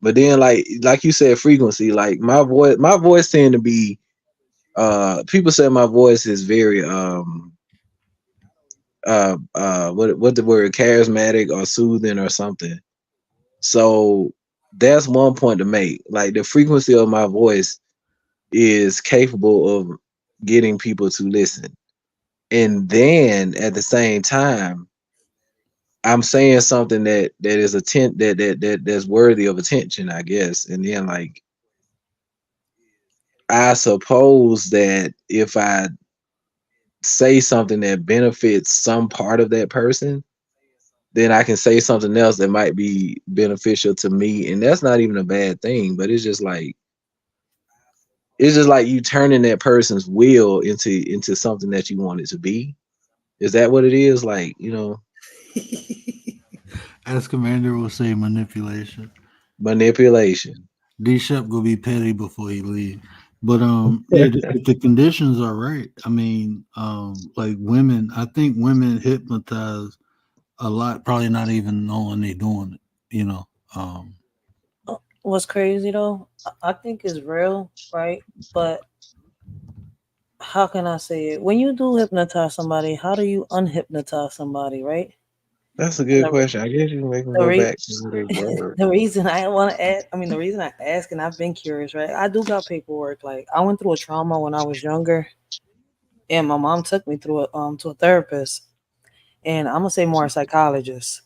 But then like you said, frequency, like my voice tend to be people say my voice is very what the word, charismatic or soothing or something. So that's one point to make. Like the frequency of my voice is capable of getting people to listen. And then at the same time, I'm saying something that is that's worthy of attention, I guess. And then like I suppose that if I say something that benefits some part of that person, then I can say something else that might be beneficial to me. And that's not even a bad thing, but it's just like you turning that person's will into something that you want it to be. Is that what it is? Like, As Commander will say, manipulation. manipulation. D Shep gonna be petty before he leave. But yeah, if the conditions are right, I mean, like women, I think women hypnotize a lot, probably not even knowing they doing it. You know, um, What's crazy though, I think is real, right? But how can I say it? When you do hypnotize somebody, how do you unhypnotize somebody, right? That's a And good question. I guess you can make them the, go re- back to where they were. the reason I want to ask, I mean, the reason I ask, and I've been curious, right? I do got paperwork. Like I went through a trauma when I was younger, and my mom took me through to a therapist, and I'm gonna say more a psychologist,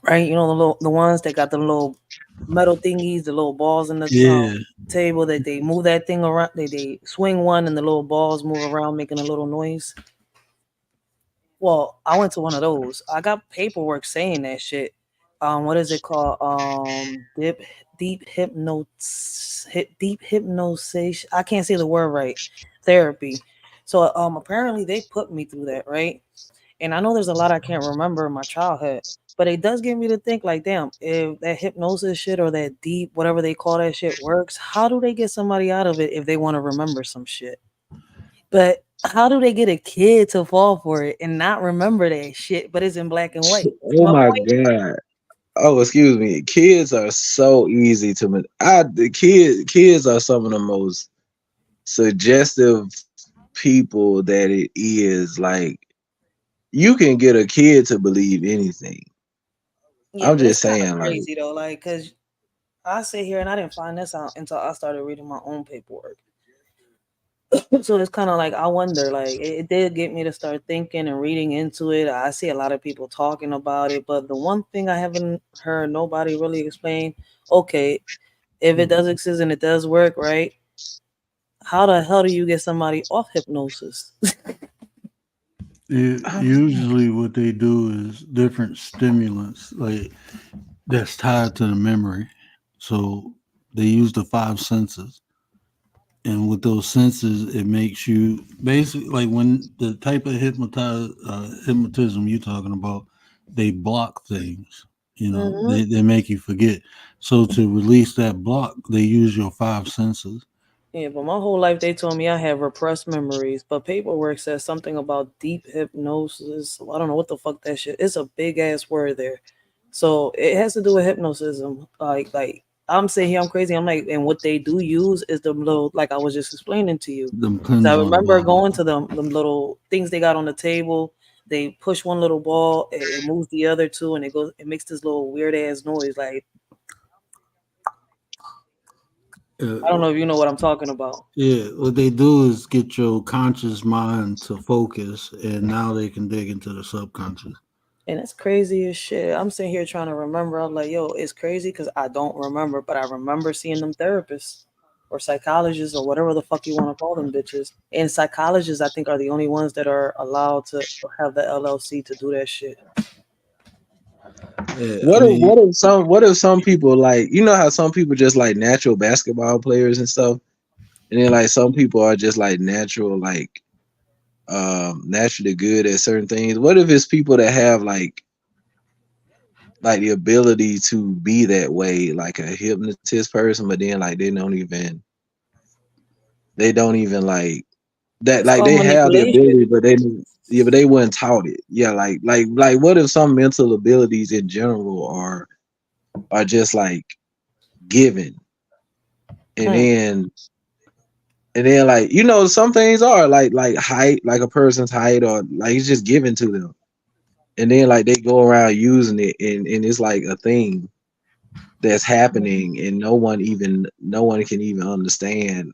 right? You know the ones that got the little metal thingies, the little balls in the yeah, table that they move that thing around. They swing one, and the little balls move around, making a little noise. Well, I went to one of those. I got paperwork saying that shit. What is it called? Deep hypnosis. I can't say the word right. Therapy. So, apparently they put me through that, right? And I know there's a lot I can't remember in my childhood, but it does get me to think like, damn, if that hypnosis shit or that deep, whatever they call that shit works, how do they get somebody out of it if they want to remember some shit? But how do they get a kid to fall for it and not remember that shit, but it's in black and white? See Oh my my point? god. Oh, excuse me. Kids are so easy to the kids are some of the most suggestive people that it is. Like you can get a kid to believe anything. Yeah, I'm but it's just kind of saying, like, crazy though, like, cause I sit here and I didn't find this out until I started reading my own paperwork. So it's kind of like I wonder, like, it did get me to start thinking and reading into it. I see a lot of people talking about it, but the one thing I haven't heard nobody really explain, okay, if it does exist and it does work, right? How the hell do you get somebody off hypnosis? usually what they do is different stimulants, like that's tied to the memory. So they use the five senses, and with those senses, it makes you basically like when the type of hypnotism you're talking about, they block things. You know, Hmm. they make you forget. So to release that block, they use your five senses. Yeah, but my whole life they told me I have repressed memories, but paperwork says something about deep hypnosis. I don't know what the fuck that shit. It's a big ass word there, so it has to do with hypnotism. Like I'm saying here, I'm crazy. I'm like, and what they do use is the little, like I was just explaining to you. Them 'Cause pins I on the remember bottom. going to them little things they got on the table. They push one little ball, it moves the other two, and it makes this little weird ass noise. Like I don't Uh, know if you know what I'm talking about. yeah, what they do is get your conscious mind to focus, and now they can dig into the subconscious. And it's crazy as shit. I'm sitting here trying to remember. I'm like, yo, it's crazy because I don't remember, but I remember seeing them therapists or psychologists or whatever the fuck you want to call them bitches. And psychologists, I think, are the only ones that are allowed to have the LLC to do that shit. Yeah, I what if mean, what if some people, like, how some people just like natural basketball players and stuff, and then like some people are just like natural, like naturally good at certain things. What if it's people that have like the ability to be that way, like a hypnotist person, but then like they don't even like that, It's like called they have the manipulation. ability, but they weren't taught it. Yeah, like what if some mental abilities in general are just like given, and Hmm. then like some things are like height, like a person's height, or like it's just given to them, and then like they go around using it, and it's like a thing that's happening, and no one can even understand,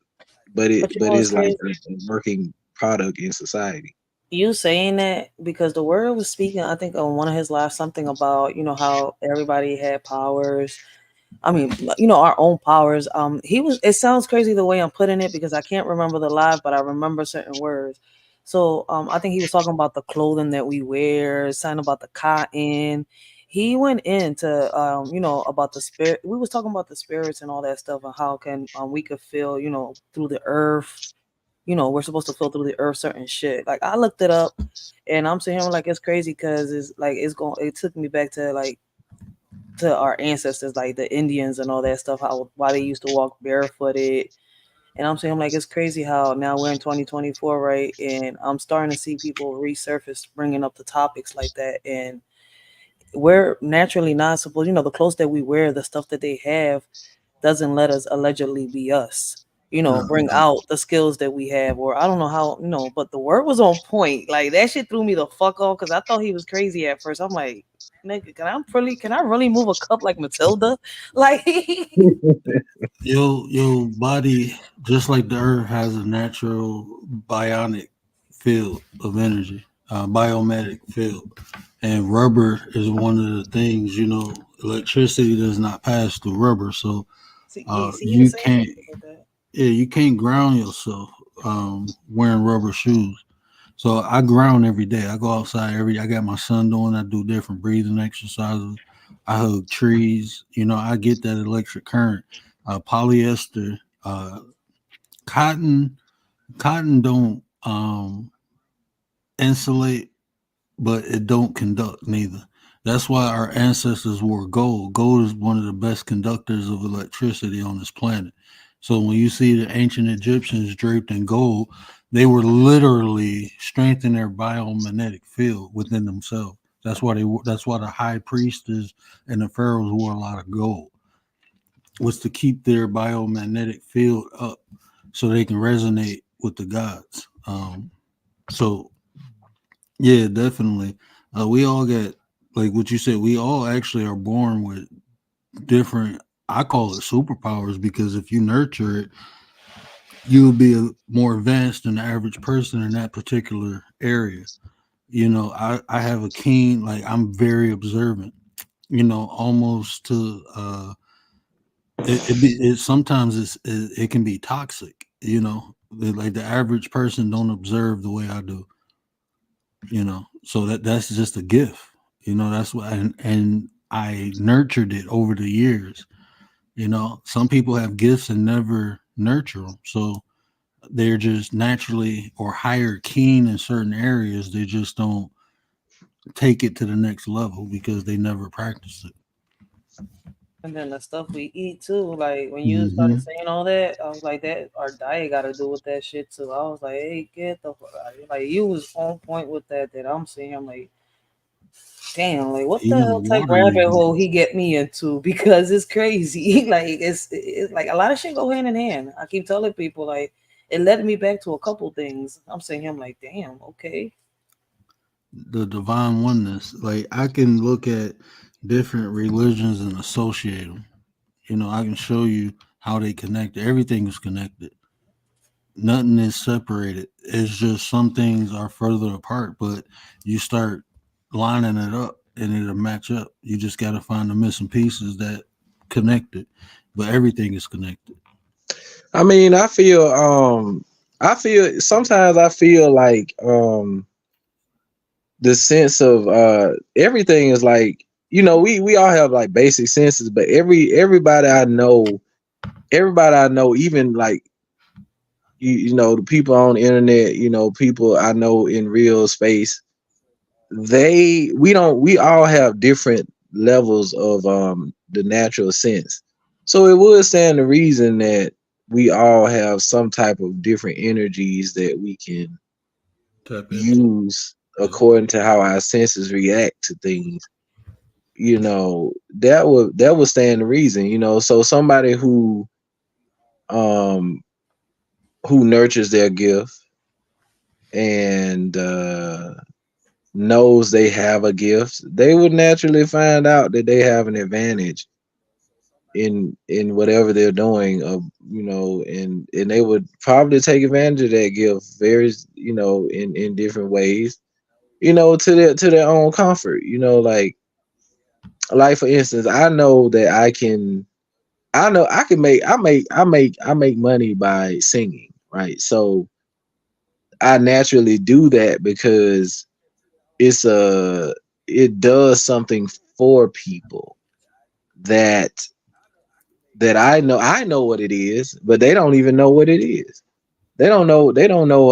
But you but know what's it's like crazy? a working product in society. You saying that because the word was speaking, I think on one of his lives, something about how everybody had powers. I mean, our own powers. He was. It sounds crazy the way I'm putting it because I can't remember the live, but I remember certain words. So, I think he was talking about the clothing that we wear, something about the cotton. He went into, about the spirit. We was talking about the spirits and all that stuff, and how can we could feel, through the earth. We're supposed to feel through the earth certain shit. Like I looked it up, and I'm saying like it's crazy because it's like it's going. It took me back to like to our ancestors, like the Indians and all that stuff, how why they used to walk barefooted. And I'm saying like it's crazy how now we're in 2024, right? And I'm starting to see people resurface bringing up the topics like that, and we're naturally not supposed, the clothes that we wear, the stuff that they have, doesn't let us allegedly be us. Bring Right. out the skills that we have, or I don't know how, but the word was on point. Like that shit threw me the fuck off because I thought he was crazy at first. I'm like, nigga, can I really move a cup like Matilda? Like, Your body, just like the earth, has a natural bionic field of energy, biometric field, and rubber is one of the things. Electricity does not pass through rubber, so see, he was you saying can't. something about that. Yeah, you can't ground yourself wearing rubber shoes. So I ground every day. I go outside I got my son doing. I do different breathing exercises. I hug trees. I get that electric current. Polyester, cotton. Cotton don't insulate, but it don't conduct neither. That's why our ancestors wore gold. Gold is one of the best conductors of electricity on this planet. So when you see the ancient Egyptians draped in gold, they were literally strengthening their biomagnetic field within themselves. That's why the high priestess and the pharaohs wore a lot of gold, was to keep their biomagnetic field up so they can resonate with the gods. So yeah, definitely. We all get, like what you said. We all actually are born with different. I call it superpowers because if you nurture it, you'll be more advanced than the average person in that particular area. I have a keen, like I'm very observant. Almost to sometimes it can be toxic. Like the average person don't observe the way I do. So that's just a gift. That's why, and I nurtured it over the years. Some people have gifts and never nurture them, so they're just naturally or higher keen in certain areas. They just don't take it to the next level because they never practice it. And then the stuff we eat too. Like when you started Hmm. saying all that, I was like, that our diet got to do with that shit too. I was like, hey, get the fuck out of here. Like you was on point with that. That I'm saying, I'm like, damn, like what the Even the hell type water you rabbit drink. hole he get me into because it's crazy. Like it's like a lot of shit go hand in hand. I keep telling people like it led me back to a couple things. I'm saying I'm like, damn, okay. The divine oneness. Like I can look at different religions and associate them. I can show you how they connect. Everything is connected. Nothing is separated. It's just some things are further apart, but you start lining it up and it'll match up. You just got to find the missing pieces that connect it, but everything is connected. I mean, I feel sometimes I feel like the sense of everything is like we all have like basic senses, but everybody I know, even like the people on the internet, people I know in real space, we all have different levels of the natural sense. So it would stand the reason that we all have some type of different energies that we can Tap into. use according to how our senses react to things. that would stand to reason, so somebody um who nurtures their gift and knows they have a gift, they would naturally find out that they have an advantage in whatever they're doing, and they would probably take advantage of that gift very, in different ways, to their own comfort, like for instance, I know that I can make money by singing, right? So I naturally do that because it's a it does something for people that I know what it is, but they don't even know what it is. They don't know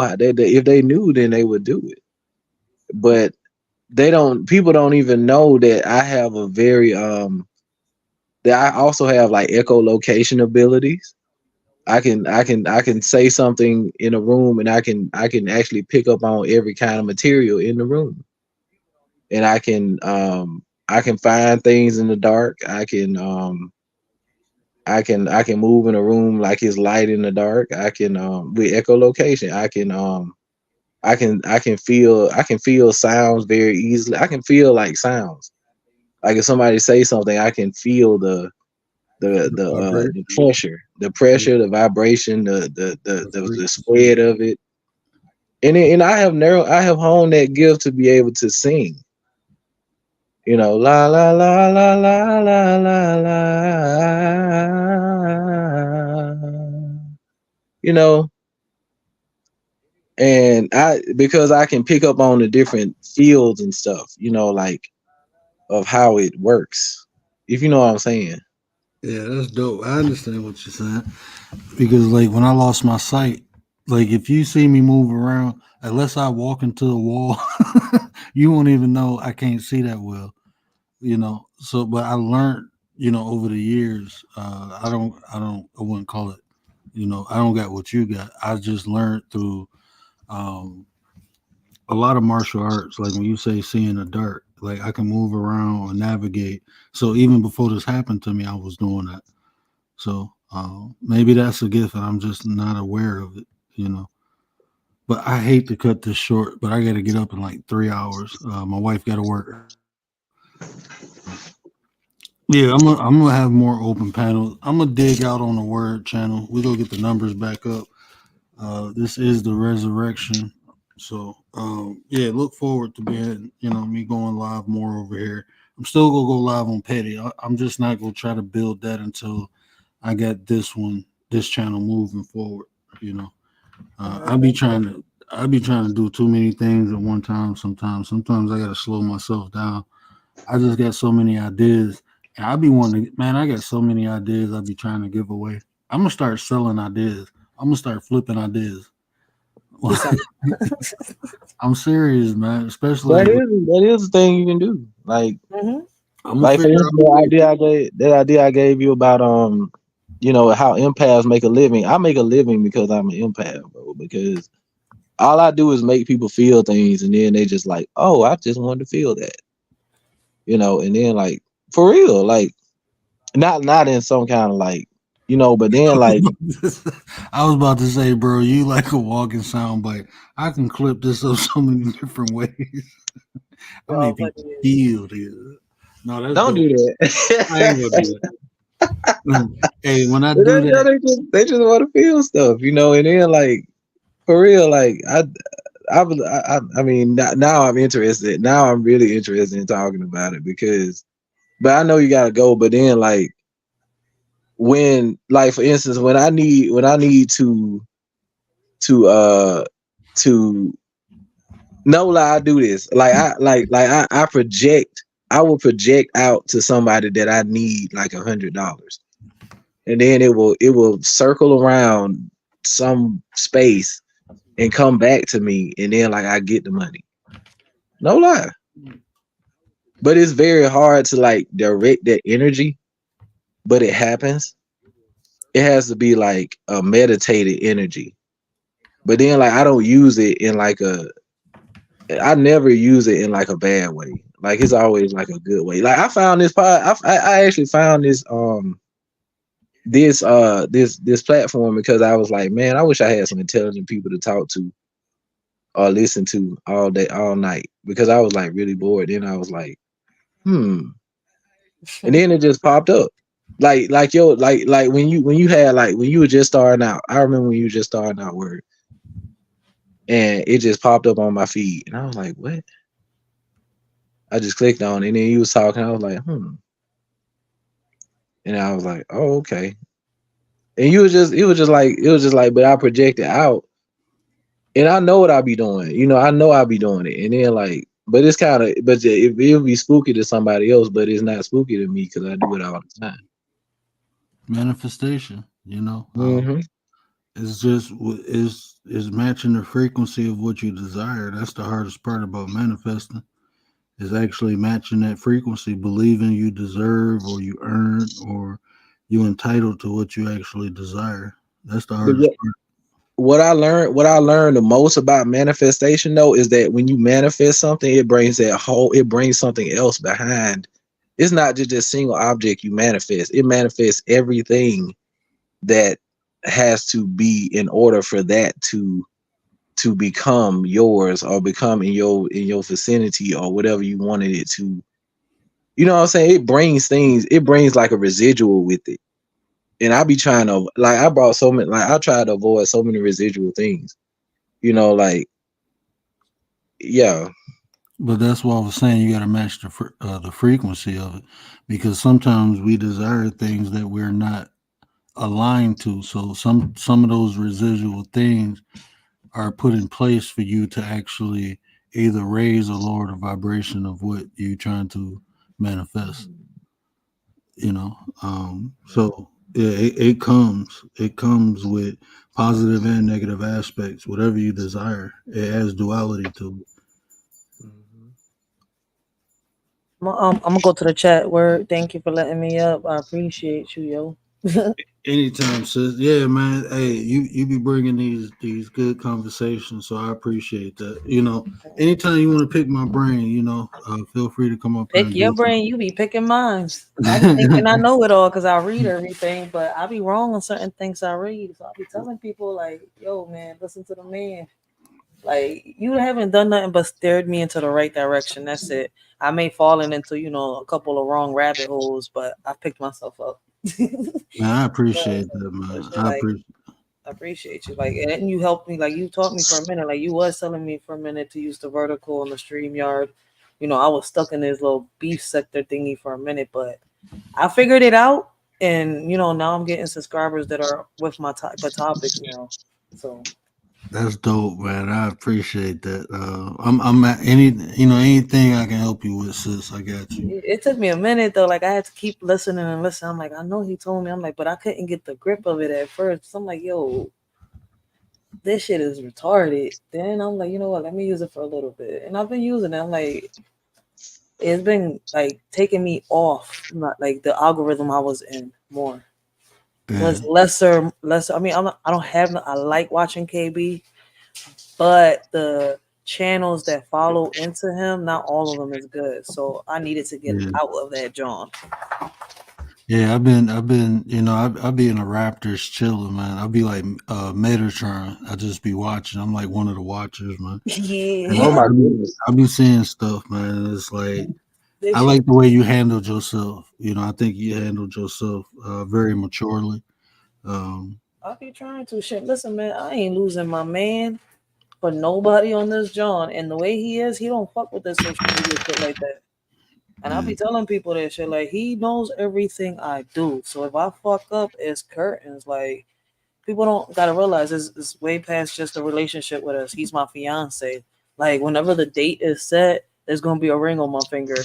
how if they knew, then they would do it. But people don't even know that I have a very that I also have like echolocation abilities. I can say something in a room, and I can actually pick up on every kind of material in the room, and I can find things in the dark. I can move in a room like it's light in the dark. I can with echolocation. I can feel sounds very easily. I can feel like sounds. Like if somebody say something, I can feel the Vibration. pressure, the vibration, The the frequency. spread of it. And I have honed that gift to be able to sing. La la la la la la la la. You know, and because I can pick up on the different fields and stuff, like of how it works. If you know what I'm saying. Yeah, that's dope. I understand what you're saying because, like, when I lost my sight, like, if you see me move around, unless I walk into a wall, you won't even know I can't see that well. So, but I learned, over the years. I wouldn't call it. I don't got what you got. I just learned through um, a lot of martial arts. Like when you say seeing the dark, like I can move around or navigate. So even before this happened to me, I was doing that. So maybe that's a gift, and I'm just not aware of it. You know. But I hate to cut this short, but I got to get up in like 3 hours. My wife got to work early. So, yeah, I'm gonna have more open panels. I'm gonna dig out on the word channel. We gonna get the numbers back up. This is the resurrection. So yeah, look forward to being me going live more over here. I'm still gonna go live on Petty. I'm just not gonna try to build that until I got this channel moving forward. You know, I be trying to do too many things at one time. Sometimes I gotta slow myself down. I just got so many ideas, and I be wanting to. Man, I got so many ideas. I be trying to give away. I'm gonna start selling ideas. I'm gonna start flipping ideas. He said, I'm serious, man. Especially That like is that is the thing you can do. mm-hmm. I'm gonna Like for figure instance, out a way. that idea I gave you about how empaths make a living. I make a living because I'm an empath, bro. Because all I do is make people feel things, and then they just like, oh, I just wanted to feel that, and then like for real, like not in some kind of like, but then like I was about to say, bro, you like a walking sound bite. I can clip this up so many different ways. I Y'all make people funny as feel this. No, that's don't do dope. I ain't gonna that. do it. Hey, when I But do that, they just want to feel stuff, and then like for real, like I mean, now I'm interested. Now I'm really interested in talking about it because, but I know you gotta go. But then, like like for instance, when I need to to no lie, I do this. I project. I will project out to somebody that I need like $100, and then it will circle around some space and come back to me, and then like I get the money. No lie. But it's very hard to like direct that energy, but it happens. It has to be like a meditated energy. But then like I don't use it in like I never use it in like a bad way. Like it's always like a good way. Like I found this pod. I actually found this platform because I was like, man, I wish I had some intelligent people to talk to or listen to all day, all night because I was like really bored. Then I was like, hmm, and then it just popped up. Like when you had like when you were just starting out. I remember when you were just starting out word, and it just popped up on my feed, and I was like, what? I just clicked on it, and then you was talking. I was like, and I was like, oh okay. And you was just it was just like, but I projected out, and I know what I be doing. You know, I know I be doing it, and then like, but it's kind of, but it'll be spooky to somebody else, but it's not spooky to me because I do it all the time. Manifestation, you know. Hmm. It's just is matching the frequency of what you desire. That's the hardest part about manifesting. Is actually matching that frequency, believing you deserve or you earn or you entitled to what you actually desire. That's the But hardest part. what I learned the most about manifestation though is that when you manifest something, it brings something else behind. It's not just a single object you manifest. It manifests everything that has to be in order for that to become yours or become in your vicinity or whatever you wanted it to. You know what I'm saying? It brings like a residual with it. And I be trying to like I brought so many like I try to avoid so many residual things. You know, like yeah. But that's why I was saying you got to match the frequency of it, because sometimes we desire things that we're not aligned to. So some of those residual things are put in place for you to actually either raise or lower the vibration of what you're trying to manifest. You know, so yeah, it comes with positive and negative aspects. Whatever you desire, it has duality to Mhm. I'm gonna go to the chat. Word, thank you for letting me up. I appreciate you, yo. anytime, sis. Yeah, man. Hey, you be bringing these good conversations, so I appreciate that. You know, anytime you want to pick my brain, feel free to come up here Pick and your do brain, you be picking mine. I be thinking I something. know it all because I read everything, but I be wrong on certain things I read. So I be telling people like, "Yo, man, listen to the man. Like, you haven't done nothing but steered me into the right direction. That's it. I may fallen into a couple of wrong rabbit holes, but I picked myself up." Man, I So, appreciate that, for man. sure, I like appreciate. I appreciate you. Like, and then you helped me. Like, you taught me for a minute. Like, you was telling me for a minute to use the vertical on the stream yard. I was stuck in this little beef sector thingy for a minute, but I figured it out. And now I'm getting subscribers that are with my type of topics now. So That's dope, man. I appreciate that. I'm at anything I can help you with, sis. I got you. it took me a minute though. Like, I had to keep listening and listening. I'm like, I know he told me. I'm like, but I couldn't get the grip of it at first. So I'm like, yo, this shit is retarded. Then I'm like, you know what? Let me use it for a little bit. And I've been using it. I'm like, it's been like taking me off, not like the algorithm I was in more. Yeah, Cause lesser. I mean, I don't have. I like watching KB, but the channels that follow into him, not all of them is good. So I needed to get yeah, out of that John. yeah. I've been. I be in the Raptors chilling, man. I'll be like Metatron. I just be watching. I'm like one of the watchers, man. And Oh Yeah, my I be goodness. I be seeing stuff, man. And it's like I this shit. like the way you handled yourself. I think you handled yourself very maturely. Um, I be trying to shit. Listen, man, I ain't losing my man for nobody on this John. And the way he is, he don't fuck with this social media shit like that. And I yeah, be telling people that shit. Like, he knows everything I do. So if I fuck up, it's curtains. Like, people don't gotta realize it's way past just a relationship with us. He's my fiance. Like, whenever the date is set, there's gonna be a ring on my finger.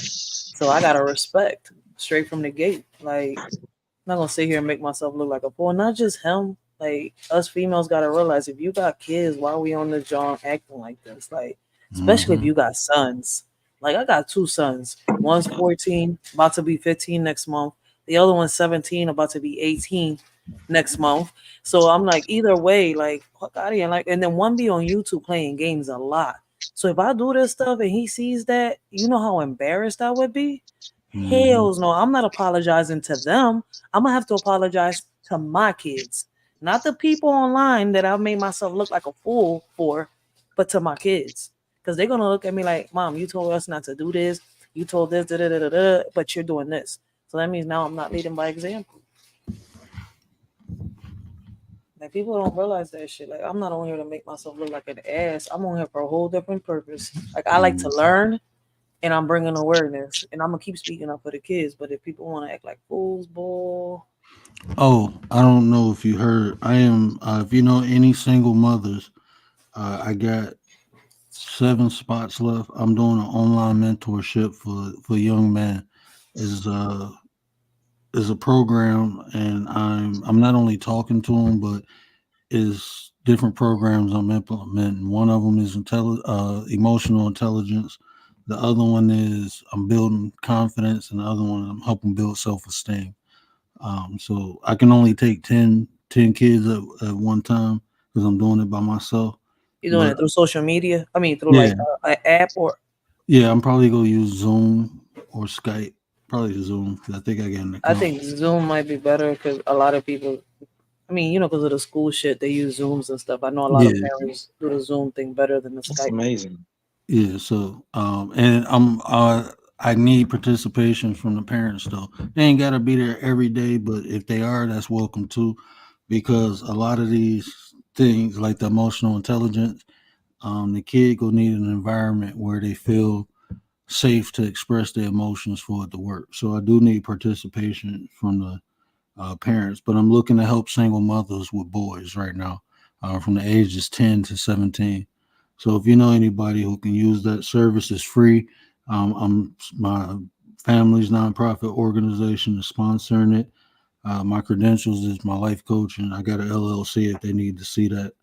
So I gotta respect straight from the gate. Like, I'm not gonna sit here and make myself look like a fool. Not just him. Like, us females gotta realize, if you got kids, why are we on this John acting like this? Like, especially if hmm you got sons. Like, I got two sons. One's 14, about to be 15 next month. The other one's 17, about to be 18 next month. So I'm like, either way, like, fuck out of here. Like, and then one be on YouTube playing games a lot. So if I do this stuff and he sees that, you know how embarrassed I would be? Mhm. Hells no, I'm not apologizing to them. I'm gonna have to apologize to my kids, not the people online that I've made myself look like a fool for, but to my kids. Because they're gonna look at me like, Mom, you told us not to do this. You told this, da, da, da, da, da, but you're doing this. So that means now I'm not leading by example. Like people don't realize that shit. Like I'm not on here to make myself look like an ass. I'm on here for a whole different purpose. Like I like to Mhm. learn, and I'm bringing awareness, and I'm gonna keep speaking up for the kids. But if people want to act like fools, boy, Oh, I don't know if you heard. I am. If you know any single mothers, I got 7 spots left. I'm doing an online mentorship for young men. Is is a program, and I'm not only talking to them, but is different programs I'm implementing. One of them is emotional intelligence. The other one is I'm building confidence, and the other one I'm helping build self esteem. So I can only take ten kids at one time because I'm doing it by myself. you're doing But it through social media. I mean, through like yeah, an app or yeah, I'm probably gonna use Zoom or Skype. Probably Zoom because I think I get an I account. think Zoom might be better because a lot of people. I mean, because of the school shit, they use Zooms and stuff. I know a lot of Yeah, parents do the Zoom thing better than the That's Skype. amazing. yeah. So and I need participation from the parents though. They ain't gotta be there every day, but if they are, that's welcome too, because a lot of these things like the emotional intelligence, the kid will need an environment where they feel safe to express their emotions for it to work. So I do need participation from the parents, but I'm looking to help single mothers with boys right now, from the ages 10 to 17. So if you know anybody who can use that service, it's free. My family's nonprofit organization is sponsoring it. My credentials is my life coach, and I got an LLC if they need to see that.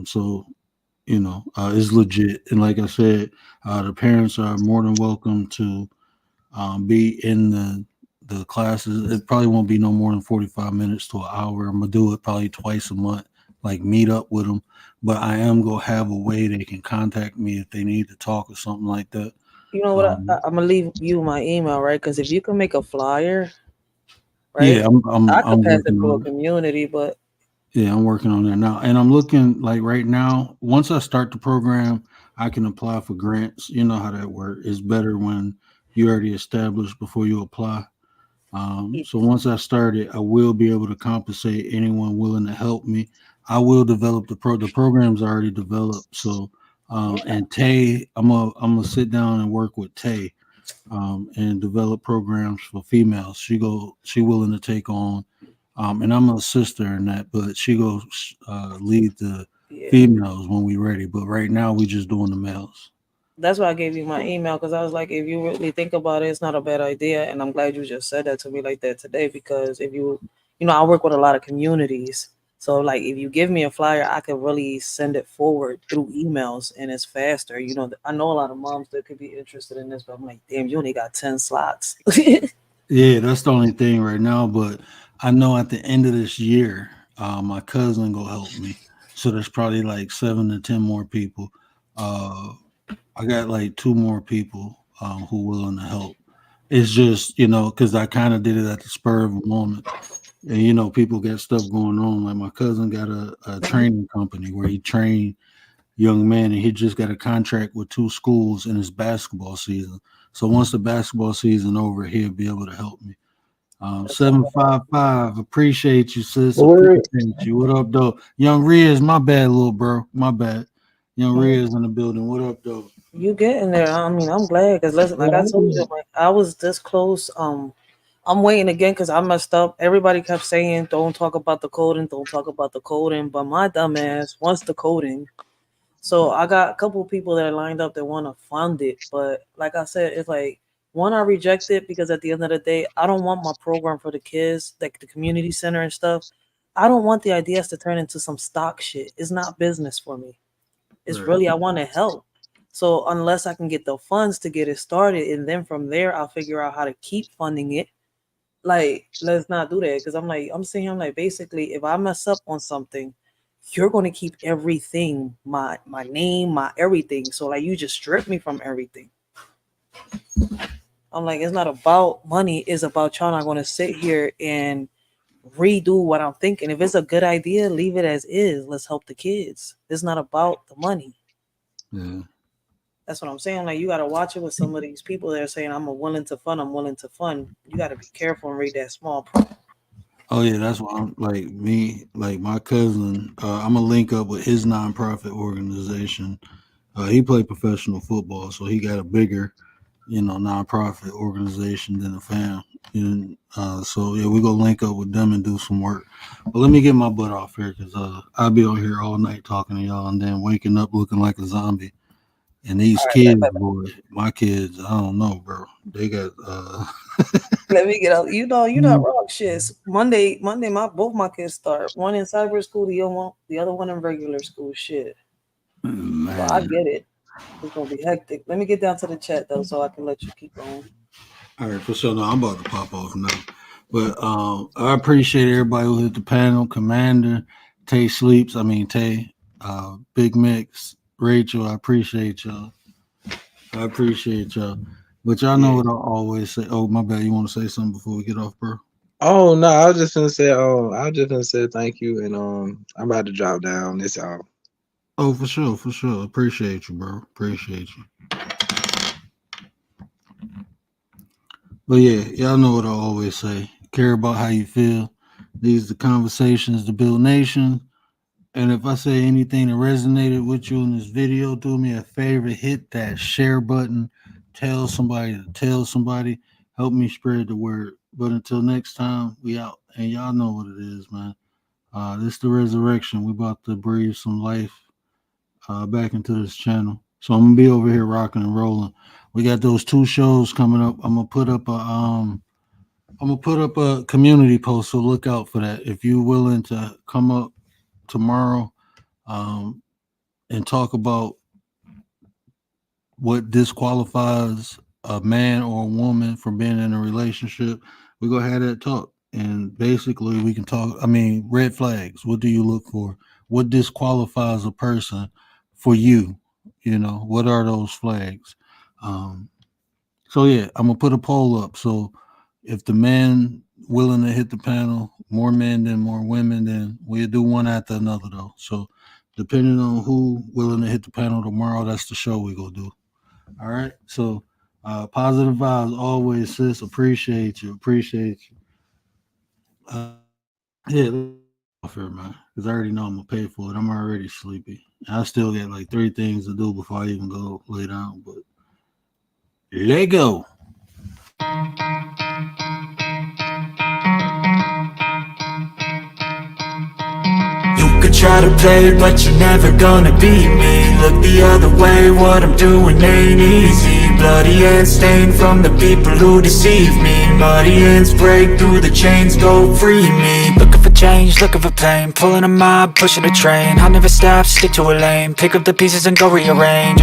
So it's legit. And like I said, the parents are more than welcome to be in the classes. It probably won't be no more than 45 minutes to an hour. I'm gonna do it probably twice a month, like meet up with them. But I am gonna have a way they can contact me if they need to talk or something like that. You know what? Um, I'm gonna leave you my email, right? Because if you can make a flyer, right, yeah, I'm I could I'm pass it working to a on it. community. But Yeah, I'm working on that now, and I'm looking like right now. Once I start the program, I can apply for grants. You know how that works. It's better when you already established before you apply. So once I start it, I will be able to compensate anyone willing to help me. I will develop the program's already developed. So and Tay, I'm gonna sit down and work with Tay and develop programs for females. She willing to take on, and I'm gonna assist her in that, but she goes lead the yeah, females when we ready. But right now we just doing the males. that's why I gave you my email because I was like, if you really think about it, it's not a bad idea. And I'm glad you just said that to me like that today because if I work with a lot of communities. So like if you give me a flyer, I could really send it forward through emails and it's faster. I know a lot of moms that could be interested in this, but I'm like, damn, you only got 10 slots. Yeah, that's the only thing right now. But I know at the end of this year, my cousin go help me. So there's probably like 7 to 10 more people. Uh, I got like two more people who willing to help. It's just because I kind of did it at the spur of a moment, and people got stuff going on. Like my cousin got a training company where he trained young man, and he just got a contract with two schools in his basketball season. So once the basketball season over, he'll be able to help me. That's a 755. Appreciate you, sis. Word. Appreciate you. What up, though? Young Riz, my bad, little bro. My bad. Young Riz in the building. What up, though? You getting there. I mean, I'm glad because listen, like I told you, like I was this close. I'm waiting again because I messed up. Everybody kept saying, "Don't talk about the coding, don't talk about the coding," but my dumb ass wants the coding. So I got a couple of people that are lined up that want to fund it, but like I said, it's like one I rejected because at the end of the day, I don't want my program for the kids, like the community center and stuff. I don't want the ideas to turn into some stock shit. It's not business for me. It's Right. really I want to help. So unless I can get the funds to get it started, and then from there I'll figure out how to keep funding it. Like let's not do that because I'm sitting here I'm like basically if I mess up on something, you're going to keep everything, my name, my everything. So like, you just strip me from everything. I'm like, it's not about money. It's about y'all not going to sit here and redo what I'm thinking. If it's a good idea, leave it as is. Let's help the kids. It's not about the money. Yeah. That's what I'm saying. Like, you got to watch it with some of these people that are saying, I'm willing to fund. You got to be careful and read that small print. Oh yeah, that's why I'm like me, like my cousin. I'm gonna link up with his nonprofit organization. He played professional football, so he got a bigger, nonprofit organization than the fam. And so yeah, we go link up with them and do some work. But let me get my butt off here because I'll be on here all night talking to y'all and then waking up looking like a zombie. And these kids, boy, my kids, I don't know, bro. They got Let me get out. You're not wrong. Shit. Monday, both my kids start. One in cyber school, the other one in regular school. Shit. man. So I get it. It's gonna be hectic. Let me get down to the chat though, so I can let you keep going. All right, for sure. No, I'm about to pop off now. But I appreciate everybody who hit the panel. Commander, Tay Sleeps. I mean Tay, Big Mix, Rachel. I appreciate y'all. But y'all know what I always say. Oh, my bad. You want to say something before we get off, bro? Oh no, I was just gonna say, I was just gonna say thank you, and I'm about to drop down. This all. Oh, for sure. Appreciate you, bro. Appreciate you. But yeah, y'all know what I always say. Care about how you feel. These are the conversations to build nations. And if I say anything that resonated with you in this video, do me a favor, hit that share button. Tell somebody to tell somebody. Help me spread the word. But until next time, we out. And y'all know what it is, man. This is the resurrection. We about to breathe some life back into this channel. So I'm gonna be over here rocking and rolling. We got those 2 shows coming up. I'm gonna put up a community post, so look out for that. If you're willing to come up tomorrow and talk about what disqualifies a man or a woman from being in a relationship, we're gonna have that talk. And basically we can talk, red flags. What do you look for? What disqualifies a person for you? What are those flags? So yeah, I'm gonna put a poll up. So if the men willing to hit the panel, more men than more women, then we'll do one after another though. So depending on who willing to hit the panel tomorrow, that's the show we gonna do. All right. So positive vibes always, sis. Appreciate you. Yeah, off here, man. Because I already know I'm gonna pay for it. I'm already sleepy. I still got like 3 things to do before I even go lay down. But let go. You could try to play, but you're never gonna beat me. Look the other way, what I'm doing ain't easy. Bloody hands stained from the people who deceive me. Muddy hands break through the chains, go free me. Looking for change, looking for pain, pulling a mob, pushing a train. I'll never stop, stick to a lane, pick up the pieces and go rearrange.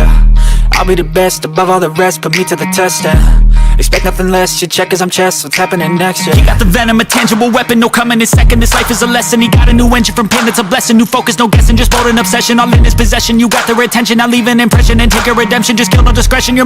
I'll be the best above all the rest, put me to the test and expect nothing less, your check is I'm chess, what's happening next, yeah. He got the venom, a tangible weapon, no coming in second. This life is a lesson, he got a new engine from pain, that's a blessing. New focus, no guessing, just bold and obsession, all in his possession. You got their attention, now leave an impression and take your redemption. Just kill no discretion, your